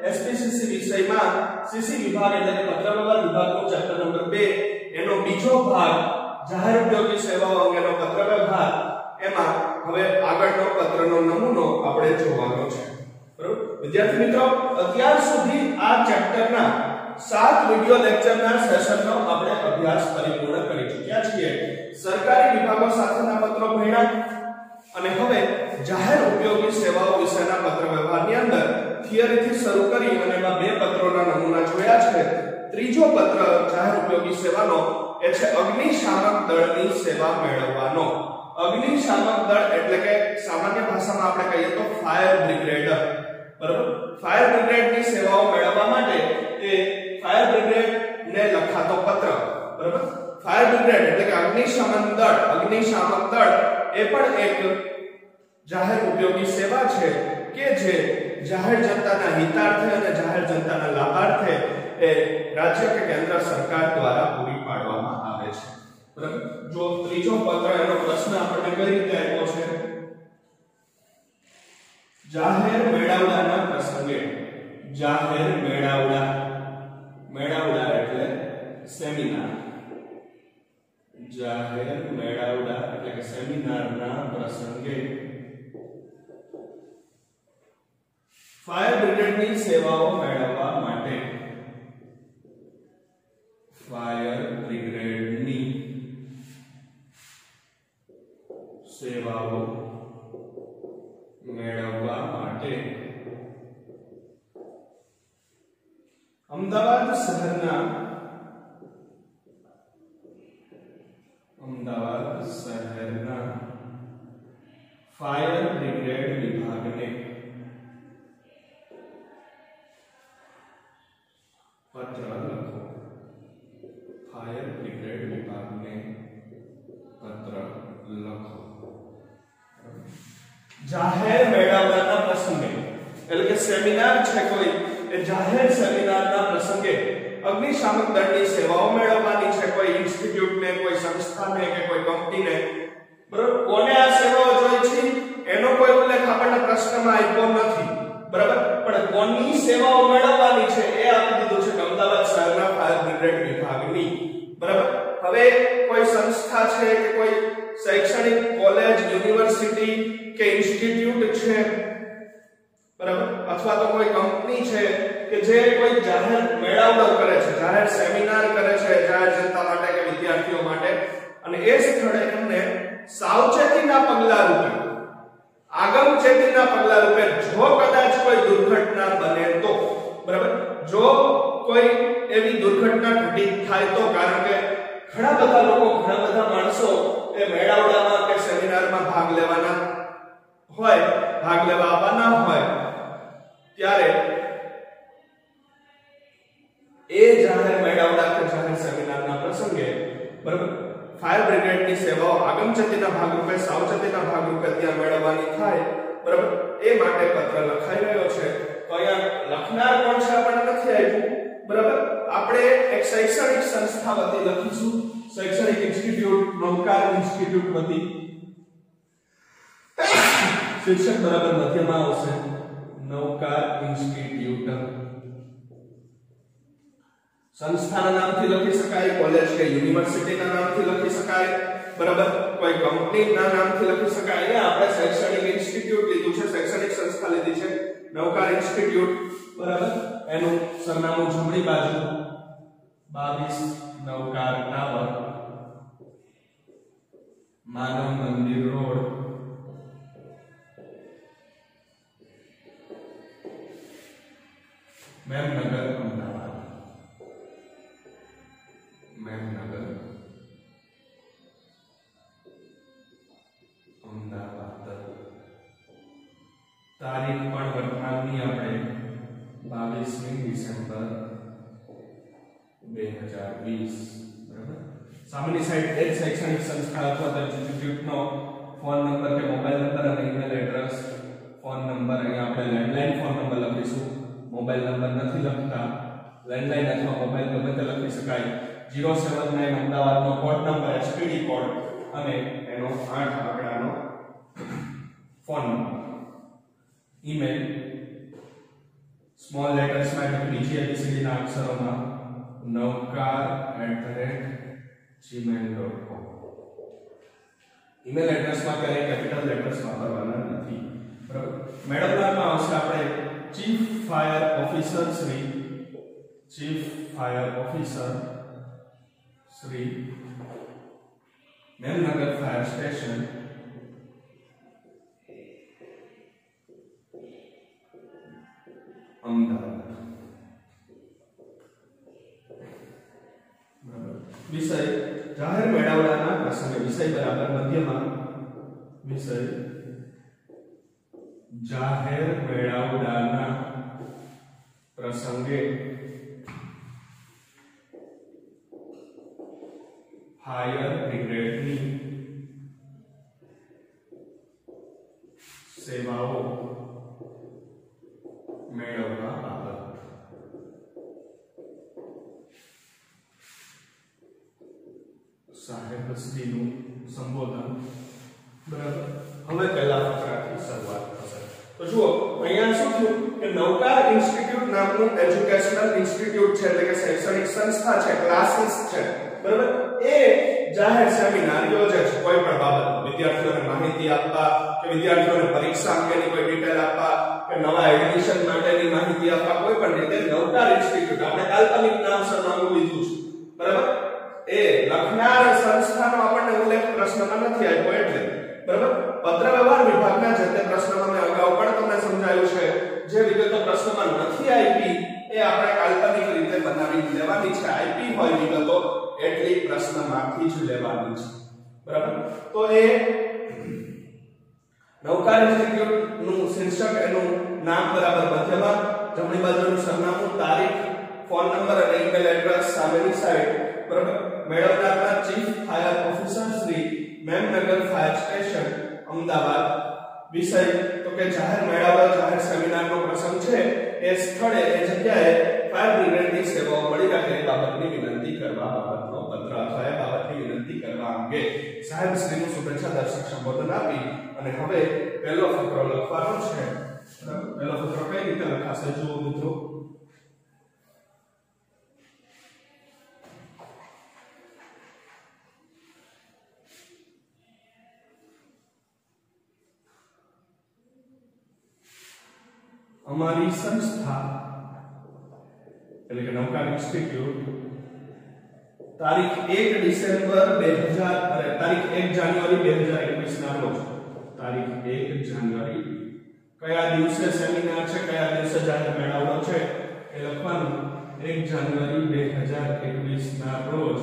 SPCC વિષયમાં CC વિભાગ એટલે કે પત્ર વ્યવહાર વિભાગનો ચેપ્ટર નંબર 2 એનો બીજો ભાગ જાહેર ઉપયોગી સેવાઓ અંગેનો પત્ર વ્યવહાર એમાં હવે આગળનો પત્રનો નમૂનો આપણે જોવાનો છે બરોબર વિદ્યાર્થી મિત્રો અત્યાર સુધી આ ચેપ્ટરના 7 વિડિયો લેક્ચરના સેશનનો આપણે અભ્યાસ પરિપૂર્ણ કરી ચૂક્યા છીએ સરકારી વિભાગો સાથેના પત્રો ભણ્યા અને હવે જાહેર ઉપયોગી સેવાઓ વિશેના પત્ર વ્યવહારની અંદર થિયરીથી શરૂ કરી અને એમાં 2 પત્રોના નમૂના જોયા છે ત્રીજો પત્ર જાહેર ઉપયોગી સેવાનો એ છે અગ્નિશામક દળની સેવા મેળવવાનો અગ્નિશામક દળ એટલે કે સામાન્ય ભાષામાં આપણે કહીએ તો ફાયર બ્રિગેડ બરાબર ફાયર બ્રિગેડની સેવાઓ મેળવવા માટે એ ફાયર બ્રિગેડ ને લખાતો પત્ર બરાબર ફાયર બ્રિગેડ એટલે કે અગ્નિશામક દળ એ પણ એક જાહેર ઉપયોગી સેવા છે કે જે જાહેર જનતાના હિતાર્થે અને જાહેર જનતાના લાભાર્થે એ રાજ્ય કે કેન્દ્ર સરકાર દ્વારા પૂરી પાડવામાં આવે છે બરાબર જો ત્રીજો પત્ર એનો પ્રશ્ન આપણને કઈ રીતે આપ્યો છે જાહેર મેળાવડાના પ્રસંગે જાહેર મેળાવડા એટલે સેમિનાર જાહેર મેળાવડા એટલે કે સેમિનારના પ્રસંગે ફાયર બ્રિગેડની સેવાઓ મેળવવા માટે ફાયર બ્રિગેડની સેવાઓ મેળવવા માટે અમદાવાદ શહેરના ફાયર બ્રિગેડ વિભાગને પત્ર લખો ફાયર બ્રિગેડ વિભાગને પત્ર લખો જાહેર મેળાવડાના પ્રસંગે એટલે કે સેમિનાર છે કોઈ એ જાહેર સેમિનારના પ્રસંગે અગ્નિશામક દળની સેવાઓ મેળવવાની છે કોઈ ઇન્સ્ટિટ્યૂટ ને કોઈ સંસ્થાને કે કોઈ કંપનીને બરાબર કોને આ સેવાઓ જોઈએ છે એનો કોઈ ઉલ્લેખ આપણને પ્રશ્નમાં આપ્યો નથી બરાબર પણ કોની સેવાઓ મેળવવાની છે એ આપી દીધું છે કે અમદાવાદ શહેરના ફાયર બ્રિગેડ વિભાગની બરાબર હવે કોઈ સંસ્થા છે કે કોઈ શૈક્ષણિક કોલેજ યુનિવર્સિટી કે ઇન્સ્ટિટ્યૂટ છે બરાબર અથવા તો કોઈ કંપની છે કે જે કોઈ જાહેર મેળાવડો કરે છે જાહેર સેમિનાર કરે છે જાહેર જનતા માટે કે વિદ્યાર્થીઓ માટે અને એ સ્થળે એમને સાવચેતીના પગલા રૂપે આગમચેતીના પગલા રૂપે જો કદાચ કોઈ દુર્ઘટના બને તો બરાબર જો કોઈ એવી દુર્ઘટના ઘટિત થાય તો કારણ કે ઘણા બધા લોકો ઘણા બધા માણસો એ મેળાવડામાં કે સેમિનારમાં ભાગ લેવા આવવાના હોય ત્યારે એ જાહેર મેળાવડા કે જાહેર સેમિનારના પ્રસંગે બરાબર ફાયર બ્રિગેડની સેવાઓ આગમચેતીના ભાગરૂપે સાવચેતીના ભાગરૂપે ત્યાં મેળવવાની થાય બરાબર એ માટે પત્ર લખાઈ રહ્યો છે તો અહીંયા લખનાર કોણ છે આપણને નથી આપ્યું બરાબર આપણે એક શૈક્ષણિક સંસ્થા વતી લખીશું શૈક્ષણિક ઇન્સ્ટિટ્યૂટ નૌકાર ઇન્સ્ટિટ્યૂટ વતી શીર્ષક બરાબર મધ્યમાં આવશે નૌકાર ઇન્સ્ટિટ્યૂટ સંસ્થાના નામથી લખી શકાય કોલેજ કે યુનિવર્સિટીના નામથી લખી શકાય બરાબર કોઈ કંપનીના નામથી લખી શકાય અહીંયા આપણે શૈક્ષણિક ઇન્સ્ટિટ્યૂટ લીધું છે શૈક્ષણિક સંસ્થા લીધી છે નૌકાર ઇન્સ્ટિટ્યૂટ બરાબર એનું સરનામું જમણી બાજુ 22 નૌકાર ટાવર માનવ મંદિર રોડ મેમનગર અમદાવાદ તારીખ પણ વર્તમાનની આપણે 22મી ડિસેમ્બર 2020 બરાબર સામેની સાઈડ એ શૈક્ષણિક સંસ્થા અથવા તો ઇન્સ્ટિટ્યૂટનો ફોન નંબર કે મોબાઈલ નંબર અને ઈમેલ એડ્રેસ ફોન નંબર અહીંયા આપણે લેન્ડલાઈન ફોન નંબર લખીશું મોબાઈલ નંબર નથી લખતા લેન્ડલાઈન અથવા મોબાઈલ ગમે તે લખી શકાય 079 અમદાવાદનો કોડ નંબર એસટીડી કોડ અને એનો 8 આંકડાનો phone number email small letters માં એટલે બીજી એબીસીડી ના અક્ષરોમાં navkar@gmail.com ઈમેલ એડ્રેસ માં ક્યારે કેપિટલ લેટર્સ વાપરવાના નથી બરાબર મેડમ નામમાં આવશે આપણે chief fire officer Shri Memnagar fire station Ahmedabad વિષય જાહેર મેળાવડાના પ્રસંગે વિષય બરાબર મધ્યમાં વિષય જાહેર મેળાવડાના પ્રસંગે ફાયર બ્રિગેડની સેવાઓ મેળવવા બાબત સાહેબશ્રીનું સંબોધન બરાબર હવે પહેલા ફકરાથી શરૂઆત થશે તો જુઓ અહીંયા શું થયું કે નવકાર ઇન્સ્ટિટ્યૂટ નામનું એજ્યુકેશનલ ઇન્સ્ટિટ્યૂટ છે એટલે કે શૈક્ષણિક સંસ્થા છે ક્લાસીસ છે બરાબર એ જાહેર સેમિનાર યોજે છે કોઈ પણ બાબત વિદ્યાર્થીઓને માહિતી આપવા કે વિદ્યાર્થીઓને પરીક્ષા અંગેની કોઈ ડિટેલ આપવા કે નવા એડમિશન માટેની માહિતી આપવા કોઈ પણ રીતે નવકાર ઇન્સ્ટિટ્યૂટ આપણે કાલ્પનિક નામ સરનામું લીધું છે બરાબર એ લખનાર સંસ્થાનો આપણને ઉલ્લેખ પ્રશ્નમાં નથી આવ્યો એટલે બરાબર પત્ર વ્યવહાર વિભાગના જે તે પ્રશ્નમાં મેં અગાઉ પણ તમને સમજાવ્યું છે જે વિગતો પ્રશ્નમાં નથી આવી એ આપણે કાલ્પનિક રીતે બનાવી લેવાની છે આઈપી હોય વિગતો એટલી પ્રશ્નમાંથી જ લેવાની છે બરાબર તો એ નવકાર ઇન્સ્ટિટ્યૂટ નું શીર્ષક એનું નામ બરાબર મધ્યમાં જમણી બાજુનું સરનામું તારીખ ફોન નંબર અને ઈમેલ એડ્રેસ સામેની સાઈડ બરાબર મેળવનારના chief fire officer Shri Memnagar fire station Ahmedabad વિષય તો કે જાહેર મેળાવડા જાહેર સેમિનારનો પ્રસંગ છે એ સ્થળે એ જગ્યાએ ફાયર બ્રિગેડની સેવાઓ મળી રહે એ બાબતની વિનંતી કરવા બાબતનો પત્ર અથવા એ બાબતની વિનંતી કરવા અંગે સાહેબ શ્રીનું શુભેચ્છા દર્શક સંબોધન આપી અને હવે પહેલો ફકરો લખવાનો છે બરાબર પહેલો ફકરો કઈ રીતે લખાશે જુઓ મિત્રો અમારી સંસ્થા એટલે કે નવકાર ઇન્સ્ટિટ્યૂટ તારીખ 1 ડિસેમ્બર 2000 તારીખ 1 જાન્યુઆરી 2021 ના રોજ તારીખ 1 જાન્યુઆરી કયા દિવસે સેમિનાર છે કયા દિવસે જાહેર મેળાવડો છે એ લખવાનું 1 જાન્યુઆરી 2021 ના રોજ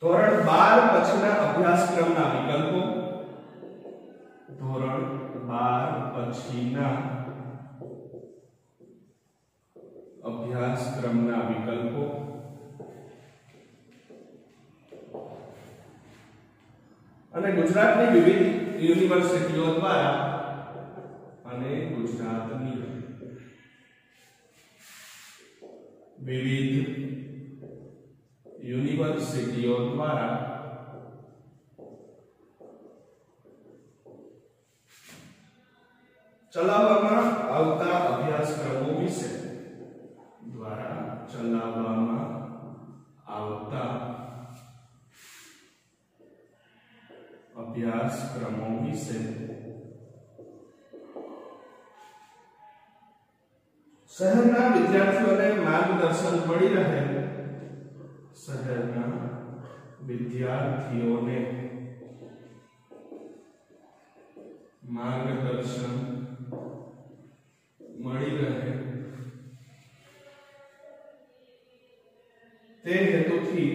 ધોરણ 12 પછીના અભ્યાસક્રમના વિકલ્પો ધોરણ 12 પછીના અભ્યાસક્રમના વિકલ્પો અને ગુજરાતની વિવિધ યુનિવર્સિટીઓ દ્વારા ચલાવવામાં આવતા અભ્યાસક્રમો વિશે શહેરના વિદ્યાર્થીઓને માર્ગદર્શન મળી રહે તે હેતુથી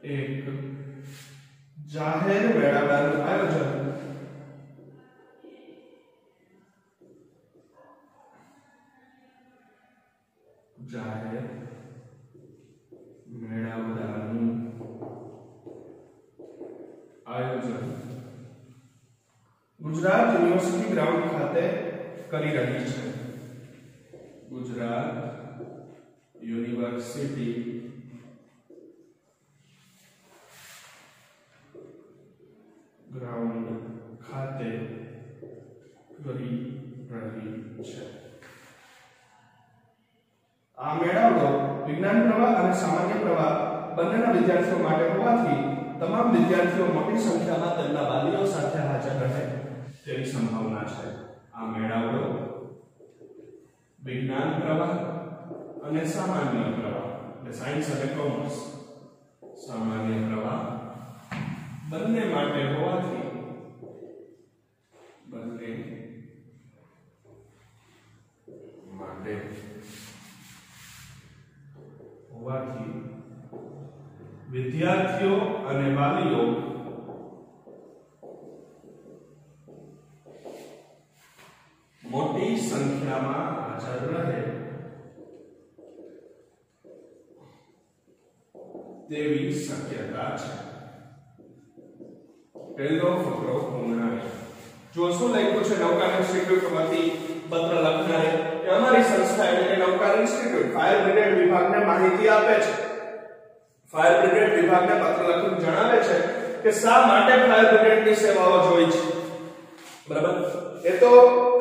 એક જાહેર મેળાવડાનું આયોજન ગુજરાત યુનિવર્સિટી ગ્રાઉન્ડ ખાતે કરી રહી છે. ગુજરાત યુનિવર્સિટી ગ્રાઉન્ડ ખાતે કરી રહી છે। આ મેળાવડો વિજ્ઞાન પ્રવાહ અને સામાન્ય પ્રવાહ બંનેના વિદ્યાર્થીઓ માટે હોવાથી તમામ વિદ્યાર્થીઓ મોટી સંખ્યામાં તેમના વાલીઓ સાથે હાજર રહે તેવી સંભાવના છે। આ મેળાવડો વિજ્ઞાન પ્રવાહ અને સામાન્ય પ્રવાહ એટલે સાયન્સ અને કોમર્સ સામાન્ય પ્રવાહ બંને માટે હોવાથી વિદ્યાર્થીઓ અને વાલીઓ મોટી સંખ્યામાં હાજર રહે તેવી શક્યતા છે। પહેલો ફકરો પૂર્ણ। જો શું લખ્યું છે નૌકા ઇન્સ્ટિટ્યૂટમાંથી પત્ર લખનારે કે અમારી સંસ્થા એટલે કે નૌકા ઇન્સ્ટિટ્યૂટ ફાયર બ્રિગેડ વિભાગને માહિતી આપે છે। ફાયર બ્રિગેડ વિભાગને પત્ર લખીને જણાવે છે કે શા માટે ફાયર બ્રિગેડની સેવાઓ જોઈ છે। બરાબર, એ તો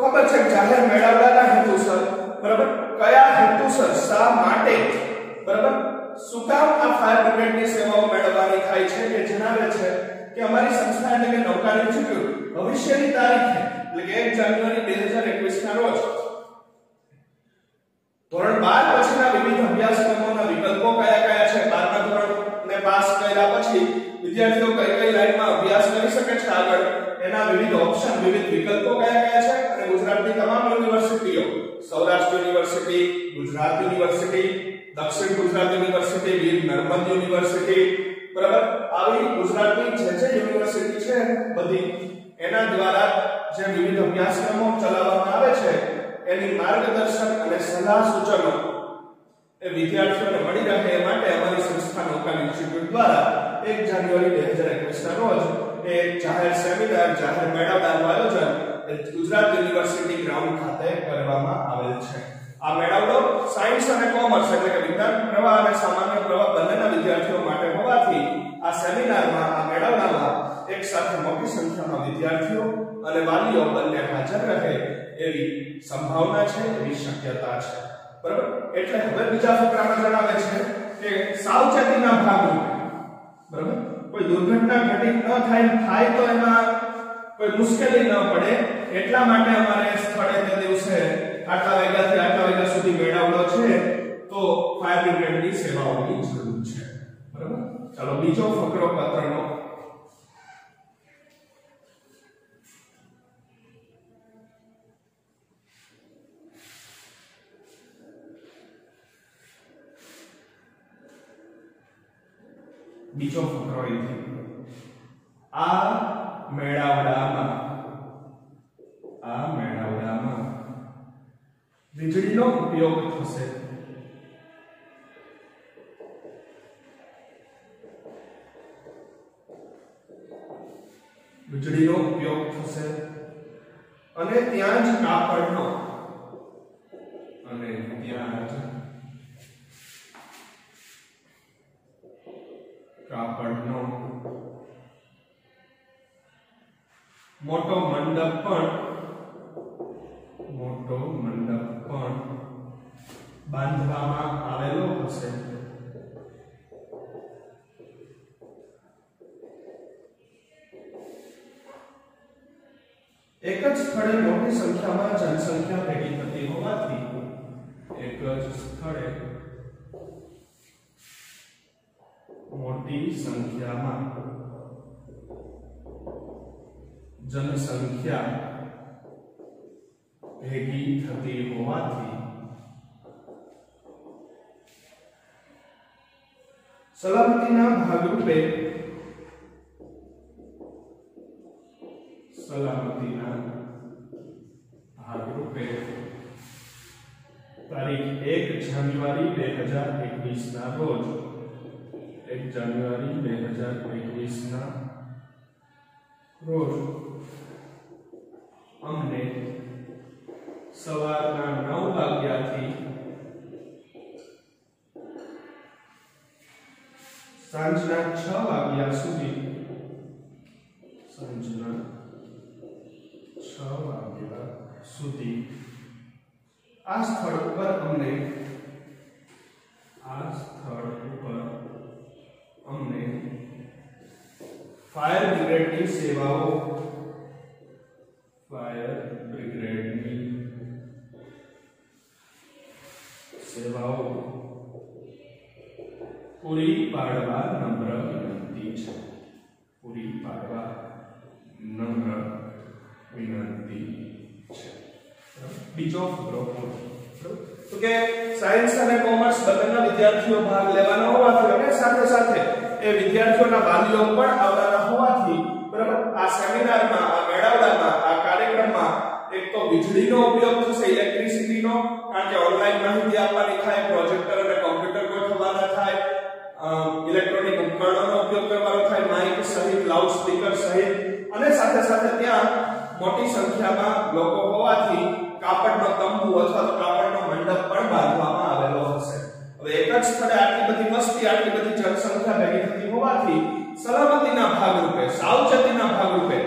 ખબર છે જાહેર મેળાવડાના હેતુસર, બરાબર, કયા હેતુસર, શા માટે, બરાબર, શું કામ આ ફાયર બ્રિગેડની સેવાઓ મેળવવાની થાય છે એ જણાવે છે કે અમારી સંસ્થા એટલે કે નૌકા ઇન્સ્ટિટ્યૂટ ભવિષ્યની તારીખે એટલે કે 1 જાન્યુઆરી 2021 ના રોજ ધોરણ 12 પછીના વિવિધ અભ્યાસક્રમોના વિકલ્પો કયા છે, 12મા ધોરણને પાસ કર્યા પછી વિદ્યાર્થીઓ કઈ લાઈનમાં અભ્યાસ કરી શકે છે આગળ, એના વિવિધ ઓપ્શન, વિવિધ વિકલ્પો કયા છે અને ગુજરાતની તમામ યુનિવર્સિટીઓ, સૌરાષ્ટ્ર યુનિવર્સિટી, ગુજરાત યુનિવર્સિટી, દક્ષિણ ગુજરાત યુનિવર્સિટી, વીર નર્મદ યુનિવર્સિટી, બરાબર, આવી ગુજરાતની જે યુનિવર્સિટી છે બધી એના દ્વારા જે વિવિધ અભ્યાસક્રમો ચલાવવામાં આવે છે એની માર્ગદર્શન અને સલાહ સૂચનો એ વિદ્યાર્થીઓને મળી રહે એ માટે અમારી સંસ્થા નૌકા ઇન્સ્ટિટ્યૂટ દ્વારા 1 જાન્યુઆરી 2021 ના રોજ એક જાહેર સેમિનાર, જાહેર મેળાવડાનું આયોજન ગુજરાત યુનિવર્સિટી ગ્રાઉન્ડ ખાતે કરવામાં આવેલ છે। આ મેળાવડો સાયન્સ અને કોમર્સ એટલે કે વિજ્ઞાન પ્રવાહ અને સામાન્ય પ્રવાહ બંનેના વિદ્યાર્થીઓ માટે હોવાથી આ સેમિનારમાં, આ મેળાવડામાં એક સાથે મોટી સંખ્યામાં વિદ્યાર્થીઓ અને વાલીઓ બંને હાજર રહે એવી સંભાવના છે, એવી શક્યતા છે। બરાબર, એટલે હવે બીજા ફકરામાં જણાવે છે કે સાવચેતીના ભાગરૂપે, બરાબર, કોઈ દુર્ઘટના ઘટિત ન થાય તો એમાં કોઈ મુશ્કેલી ન પડે એટલા માટે અમારે સ્થળે તે દિવસે આટલા વાગ્યાથી આટલા વાગ્યા સુધી મેળાવડો છે તો ફાયર બ્રિગેડની સેવાઓની જરૂર છે। બરાબર, ચાલો બીજો ફકરો પત્રનો। બીજો ફકરો અહીંથી, આ મેળાવડામાં વીજળીનો ઉપયોગ થશે। વીજળીનો ઉપયોગ થશે અને ત્યાં જ કાપડનો મોટો મંડપ પણ બાંધવામાં આવેલો હશે। એક જ સ્થળે મોટી સંખ્યામાં જનસંખ્યા ભેગી થતી હોવાથી એક જ સ્થળે મોટી સંખ્યામાં જનસંખ્યા ભેગી થતી હોવાથી સલામતીના ભાગરૂપે તારીખ 1 જાન્યુઆરી 2021 ના રોજ 1 જાન્યુઆરી 2021 ના રોજ અમને સવારના 9 વાગ્યાથી સાંજના 6 વાગ્યા સુધી 6 વાગ્યા સુધી આ સ્થળ ઉપર અમને ફાયર બ્રિગેડની સેવાઓ પૂરી પાડવા નમ્ર વિનંતી છે. બીજો ફકરો તો કે સાયન્સ અને કોમર્સ બંનેના વિદ્યાર્થીઓ ભાગ લેવાના હોવાથી અને સાથે સાથે એ વિદ્યાર્થીઓના વાલીઓ પણ આવવાના હોવાથી બરાબર આ સેમિનારમાં, આ મેળાવડામાં, આ કાર્યક્રમમાં એક તો વીજળીનો ઉપયોગ થશે, ઇલેક્ટ્રિસિટીનો, કારણ કે ઓનલાઈન માહિતી આપવાની થાય, પ્રોજેક્ટર અને કોમ્પ્યુટર ગોઠવવાના થાય, ઇલેક્ટ્રોનિક ઉપકરણોનો ઉપયોગ કરવાનો થાય, માઇક સહિત, લાઉડ સ્પીકર સહિત, અને સાથે સાથે ત્યાં મોટી સંખ્યામાં લોકો હોવાથી કાપડનો તંબુ અથવા તો કાપડનો મંડપ પણ બાંધવામાં આવેલો હશે. હવે એક જ સ્થળે આટલી બધી વસ્તી, આટલી બધી જનસંખ્યા ભેગી થતી હોવાથી સલામતીના ભાગરૂપે, સાવચેતીના ભાગરૂપે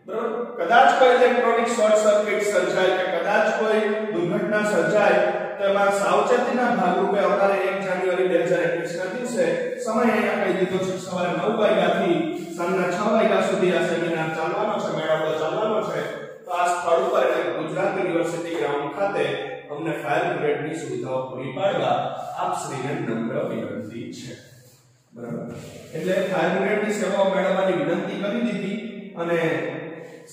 બરાબર, કદાચ કોઈ ઇલેક્ટ્રોનિક શોર્ટ સર્કિટ સર્જાય કે કદાચ કોઈ દુર્ઘટના સર્જાય તો એમાં સાવચેતીના ભાગરૂપે અમારે 1 જાન્યુઆરી 2021 ના દિવસે સમય અહીંયા કહી દીધો છે, સવારે 9 વાગ્યાથી સાંજના 6 વાગ્યા સુધી આ સેમિનાર ચાલવાનો છે, મેળાવડો ચાલવાનો છે. તો આ સ્થળ ઉપર એટલે ગુજરાત યુનિવર્સિટી ગ્રાઉન્ડ ખાતે અમને ફાયર બ્રિગેડની સુવિધાઓ પૂરી પાડવા આપ શ્રીને નમ્ર વિનંતી છે. બરાબર, એટલે ફાયર બ્રિગેડની સેવાઓ મેળવવાની વિનંતી કરી દીધી અને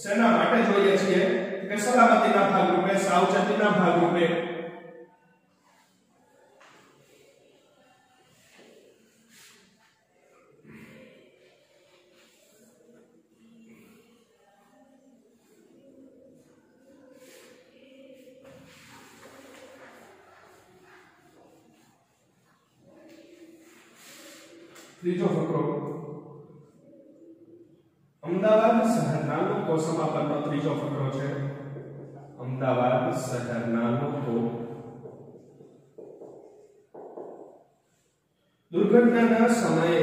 સેના માટે જોઈએ છીએ કે સલામતીના ભાગરૂપે, સાવચેતીના ભાગરૂપે ત્રીજો ફકરો અમદાવાદ શહેરના લોકો સમાપનનો ત્રીજો ફકરો છે. અમદાવાદ શહેરના લોકો દુર્ઘટનાના સમયે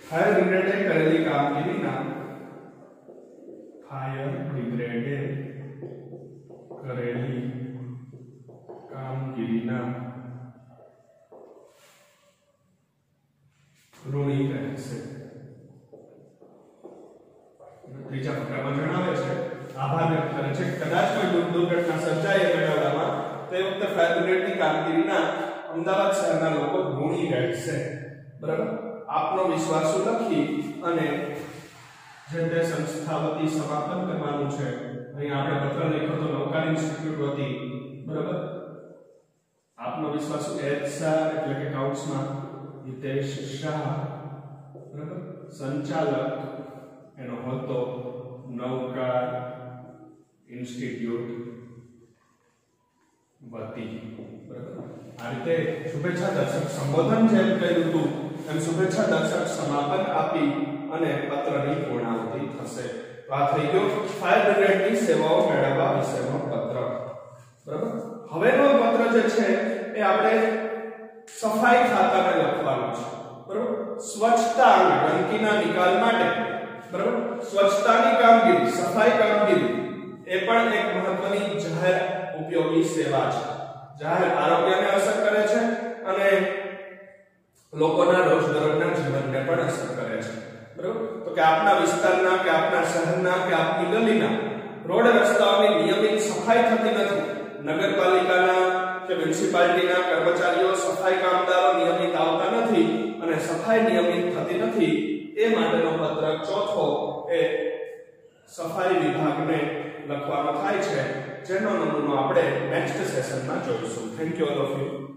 ફાયર બ્રિગેડે કરેલી કામગીરીના ઋણી રહેશે. ત્રીજા ફકરામાં જણાવે છે, આભાર વ્યક્ત કરે છે કદાચ કોઈ દુર્ઘટના સર્જાય મેળાવડામાં તે વખતે ફાયર બ્રિગેડની કામગીરીના અમદાવાદ શહેરના લોકો ઋણી રહેશે. બરાબર, આપનો વિશ્વાસ લખી અને જે તે સંસ્થા વતી સમાપન કરવાનું છે. અહીં આપણે પત્ર લખ્યો તો નૌકા ઇન્સ્ટિટ્યૂટ વતી. બરાબર, આપનો વિશ્વાસ એચઆર એટલે કે કાઉન્ટ્સમાં હિતેશ શાહ, બરાબર, સંચાલક એનો હતો નૌકા ઇન્સ્ટિટ્યૂટ વતી. બરાબર, આ રીતે શુભેચ્છા દર્શક સંબોધન જેમ કહ્યું હતું એમ શુભેચ્છા દર્શક સમાપન આપી અને પત્રની પૂર્ણાહુતિ થશે. તો આ થઈ ગયો ફાયર બ્રિગેડની સેવાઓ મેળવવા વિશેનો પત્ર. બરાબર, હવેનો પત્ર જે છે એ આપણે સફાઈ ખાતાને લખવાનું છે. બરાબર, સ્વચ્છતા અને ગંદકીના નિકાલ માટે, બરાબર, સ્વચ્છતાની કામગીરી, સફાઈ કામગીરી એ પણ એક મહત્વની જાહેર ઉપયોગી સેવા છે. જાહેર આરોગ્યને અસર કરે છે અને લોકોના રોજબરોજના જીવનને પણ અસર કરે છે. બરાબર, તો કે આપના વિસ્તારના કે આપના શહેરના કે આપની ગલીના રોડ રસ્તાઓની નિયમિત સફાઈ થતી નથી. નગરપાલિકાના કે મ્યુનિસિપાલિટીના કર્મચારીઓ, સફાઈ કામદારો નિયમિત આવતા નથી અને સફાઈ નિયમિત થતી નથી. એ માટેનો પત્ર ચોથો એ સફાઈ વિભાગને લખવાનો થાય છે, જેનો નમૂનો આપણે નેક્સ્ટ સેશનમાં જોઈશું. Thank you all of you.